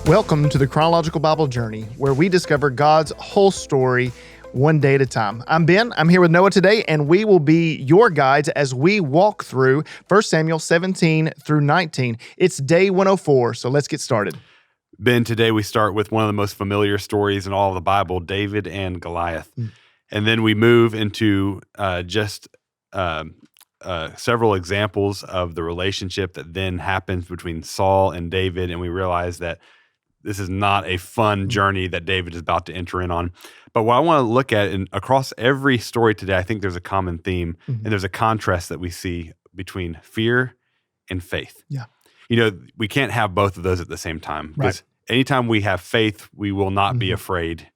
Welcome to the Chronological Bible Journey, where we discover God's whole story one day at a time. I'm Ben. I'm here with Noah today, and we will be your guides as we walk through 1 Samuel 17 through 19. It's day 104, so let's get started. Ben, today we start with one of the most familiar stories in all of the Bible, David and Goliath. And then we move into several examples of the relationship that then happens between Saul and David, and we realize that this is not a fun journey that David is about to enter in on. But what I want to look at, and across every story today, I think there's a common theme, and there's a contrast that we see between fear and faith. Yeah. You know, we can't have both of those at the same time. Because anytime we have faith, we will not be afraid.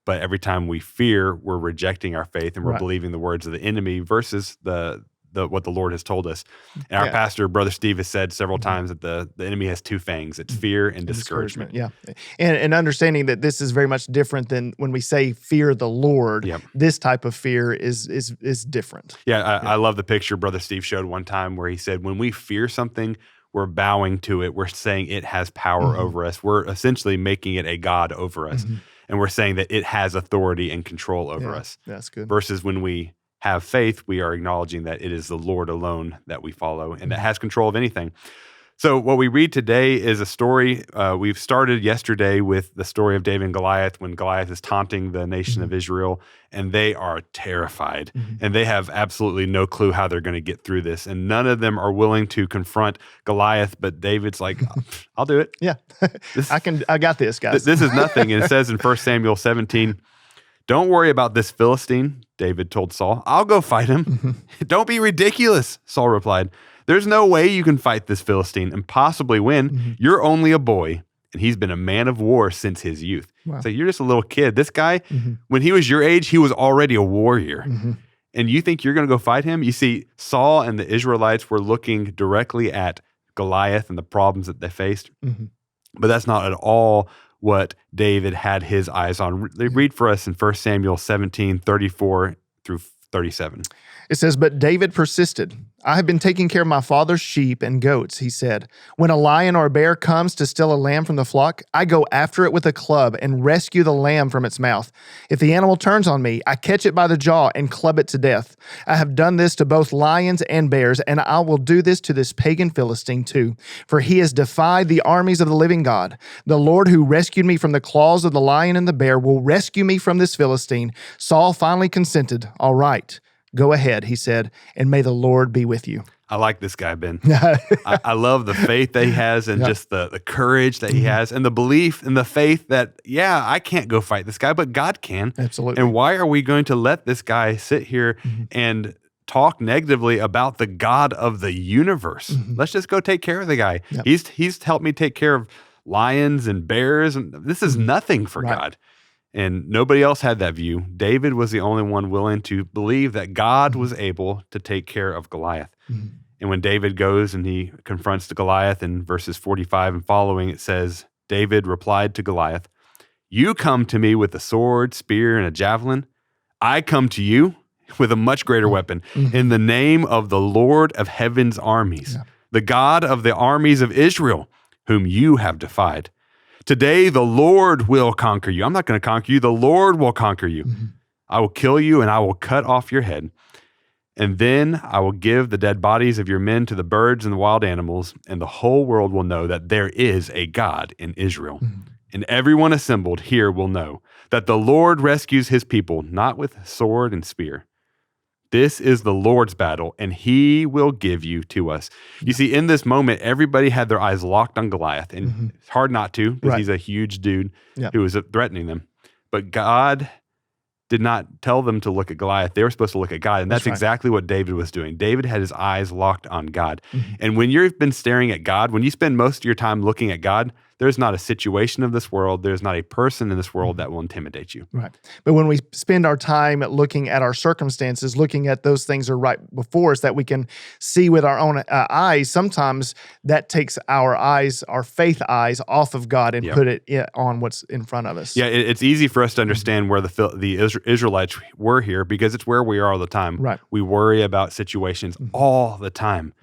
But every time we fear, we're rejecting our faith and we're believing the words of the enemy versus the what the Lord has told us. And our pastor, Brother Steve, has said several times that the enemy has two fangs. It's fear and discouragement. Yeah. And understanding that this is very much different than when we say fear the Lord. Yep. This type of fear is different. I love the picture Brother Steve showed one time where he said, when we fear something, we're bowing to it. We're saying it has power over us. We're essentially making it a God over us. And we're saying that it has authority and control over us. That's good. Versus when we have faith, we are acknowledging that it is the Lord alone that we follow and that has control of anything. So what we read today is a story. We've started yesterday with the story of David and Goliath when Goliath is taunting the nation of Israel, and they are terrified. And they have absolutely no clue how they're going to get through this. And none of them are willing to confront Goliath, but David's like, I'll do it. Yeah, I got this, guys. This is nothing. And it says in 1 Samuel 17, "Don't worry about this Philistine," David told Saul. "I'll go fight him." "Don't be ridiculous," Saul replied. "There's no way you can fight this Philistine and possibly win. You're only a boy, and he's been a man of war since his youth." Wow. So you're just a little kid. This guy, when he was your age, he was already a warrior. And you think you're going to go fight him? You see, Saul and the Israelites were looking directly at Goliath and the problems that they faced. But that's not at all what David had his eyes on. Read for us in 1 Samuel 17, 34 through 37. It says, "But David persisted. 'I have been taking care of my father's sheep and goats,' he said. 'When a lion or a bear comes to steal a lamb from the flock, I go after it with a club and rescue the lamb from its mouth. If the animal turns on me, I catch it by the jaw and club it to death. I have done this to both lions and bears, and I will do this to this pagan Philistine too, for he has defied the armies of the living God. The Lord who rescued me from the claws of the lion and the bear will rescue me from this Philistine.' Saul finally consented. 'All right, go ahead,' he said, 'and may the Lord be with you.'" I like this guy, Ben. I love the faith that he has and just the courage that he has and the belief and the faith that, I can't go fight this guy, but God can. Absolutely. And why are we going to let this guy sit here and talk negatively about the God of the universe? Let's just go take care of the guy. Yep. He's helped me take care of lions and bears, and this is nothing for God. And nobody else had that view. David was the only one willing to believe that God was able to take care of Goliath. And when David goes and he confronts the Goliath in verses 45 and following, it says, David replied to Goliath, "You come to me with a sword, spear, and a javelin. I come to you with a much greater weapon in the name of the Lord of heaven's armies, the God of the armies of Israel, whom you have defied. Today, the Lord will conquer you." I'm not going to conquer you. The Lord will conquer you. "I will kill you and I will cut off your head. And then I will give the dead bodies of your men to the birds and the wild animals, and the whole world will know that there is a God in Israel. And everyone assembled here will know that the Lord rescues his people, not with sword and spear. This is the Lord's battle, and he will give you to us." You see, in this moment, everybody had their eyes locked on Goliath, and it's hard not to because he's a huge dude who was threatening them. But God did not tell them to look at Goliath. They were supposed to look at God, and that's exactly what David was doing. David had his eyes locked on God. And when you've been staring at God, when you spend most of your time looking at God, there's not a situation of this world, there's not a person in this world that will intimidate you. Right. But when we spend our time looking at our circumstances, looking at those things that are right before us that we can see with our own eyes, sometimes that takes our eyes, our faith eyes, off of God and put it on what's in front of us. Yeah, it's easy for us to understand where the Israelites were here because it's where we are all the time. Right. We worry about situations all the time.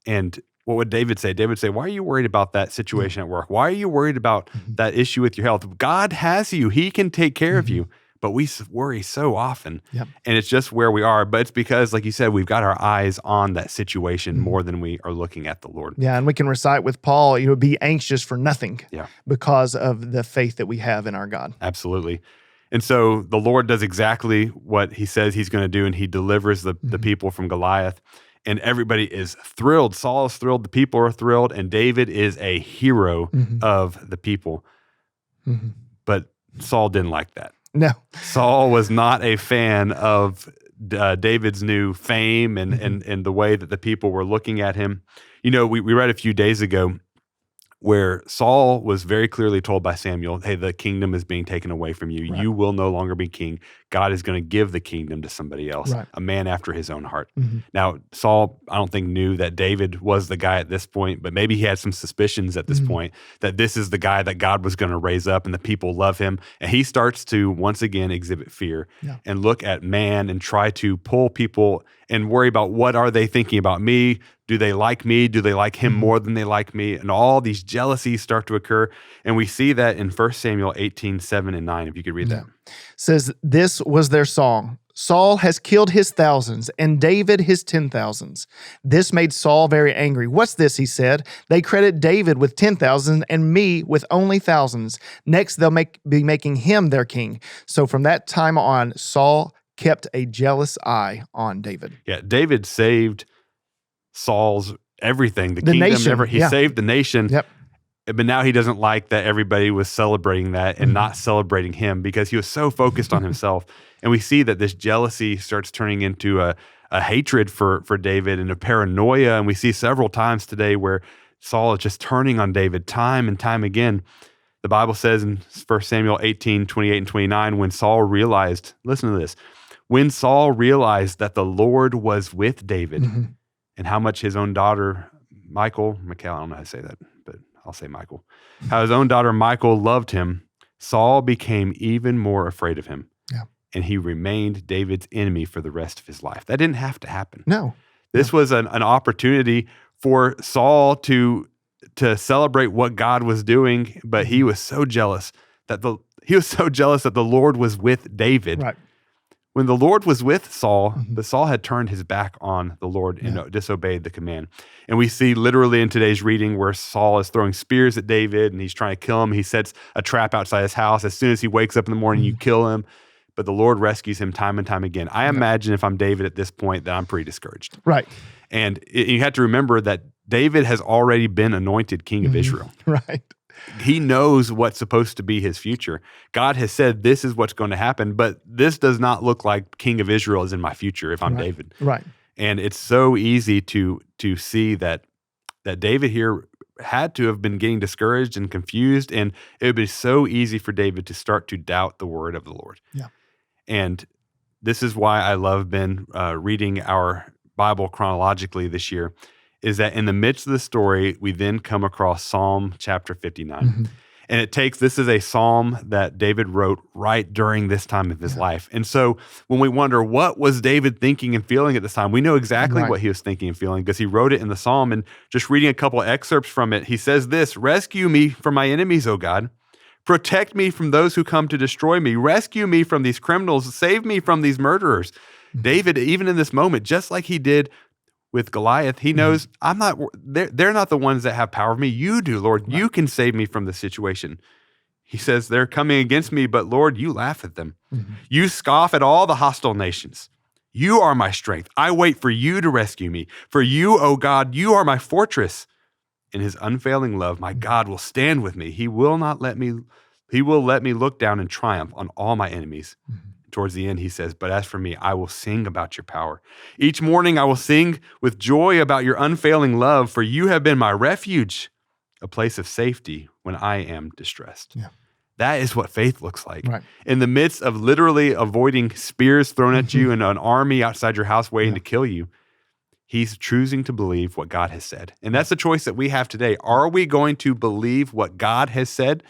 And what would David say? David would say, why are you worried about that situation at work? Why are you worried about that issue with your health? God has you. He can take care of you. But we worry so often, and it's just where we are. But it's because, like you said, we've got our eyes on that situation more than we are looking at the Lord. Yeah, and we can recite with Paul, be anxious for nothing because of the faith that we have in our God. Absolutely. And so the Lord does exactly what he says he's going to do, and he delivers the people from Goliath. And everybody is thrilled. Saul is thrilled. The people are thrilled. And David is a hero of the people. But Saul didn't like that. No. Saul was not a fan of David's new fame and the way that the people were looking at him. We read a few days ago where Saul was very clearly told by Samuel, hey, the kingdom is being taken away from you. Right. You will no longer be king. God is going to give the kingdom to somebody else, a man after his own heart. Now, Saul, I don't think knew that David was the guy at this point, but maybe he had some suspicions at this point that this is the guy that God was going to raise up and the people love him. And he starts to once again exhibit fear and look at man and try to pull people and worry about what are they thinking about me? Do they like me? Do they like him more than they like me? And all these jealousies start to occur. And we see that in 1 Samuel 18:7-9, if you could read that. Says, this was their song. Saul has killed his thousands and David his 10,000s. This made Saul very angry. What's this, he said. They credit David with 10,000 and me with only thousands. Next, they'll be making him their king. So from that time on, Saul kept a jealous eye on David. Yeah, David saved Saul's everything, the kingdom, nation. He saved the nation. But now he doesn't like that everybody was celebrating that and not celebrating him because he was so focused on himself. And we see that this jealousy starts turning into a hatred for David and a paranoia. And we see several times today where Saul is just turning on David time and time again. The Bible says in 1 Samuel 18:28-29, when Saul realized, listen to this, when Saul realized that the Lord was with David and how much his own daughter, Michal, I don't know how to say that, but I'll say Michal, how his own daughter Michal loved him, Saul became even more afraid of him. And he remained David's enemy for the rest of his life. That didn't have to happen. No. This was an opportunity for Saul to celebrate what God was doing, but he was so jealous that the Lord was with David. Right. When the Lord was with Saul, but Saul had turned his back on the Lord and disobeyed the command. And we see literally in today's reading where Saul is throwing spears at David and he's trying to kill him. He sets a trap outside his house. As soon as he wakes up in the morning, you kill him. But the Lord rescues him time and time again. I imagine if I'm David at this point that I'm pretty discouraged. Right. And you have to remember that David has already been anointed king of Israel. Right. He knows what's supposed to be his future. God has said this is what's going to happen, but this does not look like king of Israel is in my future if I'm David. Right. And it's so easy to see that David here had to have been getting discouraged and confused, and it would be so easy for David to start to doubt the word of the Lord. Yeah. And this is why I love reading our Bible chronologically this year, is that in the midst of the story, we then come across Psalm chapter 59. And this is a psalm that David wrote right during this time of his life. And so when we wonder, what was David thinking and feeling at this time? We know exactly what he was thinking and feeling because he wrote it in the psalm. And just reading a couple excerpts from it, he says this, rescue me from my enemies, O God. Protect me from those who come to destroy me. Rescue me from these criminals. Save me from these murderers. David, even in this moment, just like he did with Goliath, he knows they're not the ones that have power of me. You do, Lord. Right. You can save me from this situation. He says, they're coming against me, but Lord, you laugh at them. You scoff at all the hostile nations. You are my strength. I wait for you to rescue me. For you, O God, you are my fortress. In his unfailing love, my God will stand with me. He will let me look down and triumph on all my enemies. Towards the end, he says, but as for me, I will sing about your power. Each morning I will sing with joy about your unfailing love, for you have been my refuge, a place of safety when I am distressed. Yeah. That is what faith looks like. Right. In the midst of literally avoiding spears thrown at you and an army outside your house waiting to kill you, he's choosing to believe what God has said. And that's the choice that we have today. Are we going to believe what God has said?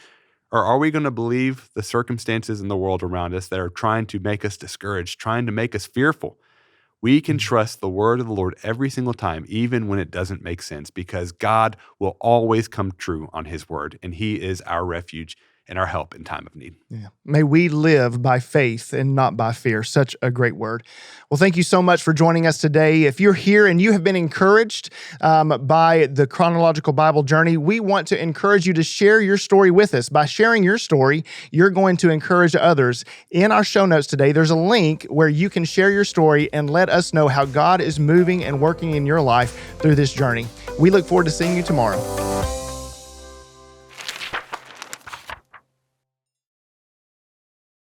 Or are we going to believe the circumstances in the world around us that are trying to make us discouraged, trying to make us fearful? We can trust the word of the Lord every single time, even when it doesn't make sense, because God will always come true on his word, and he is our refuge and our help in time of need. Yeah. May we live by faith and not by fear. Such a great word. Well, thank you so much for joining us today. If you're here and you have been encouraged by the Chronological Bible Journey, we want to encourage you to share your story with us. By sharing your story, you're going to encourage others. In our show notes today, there's a link where you can share your story and let us know how God is moving and working in your life through this journey. We look forward to seeing you tomorrow.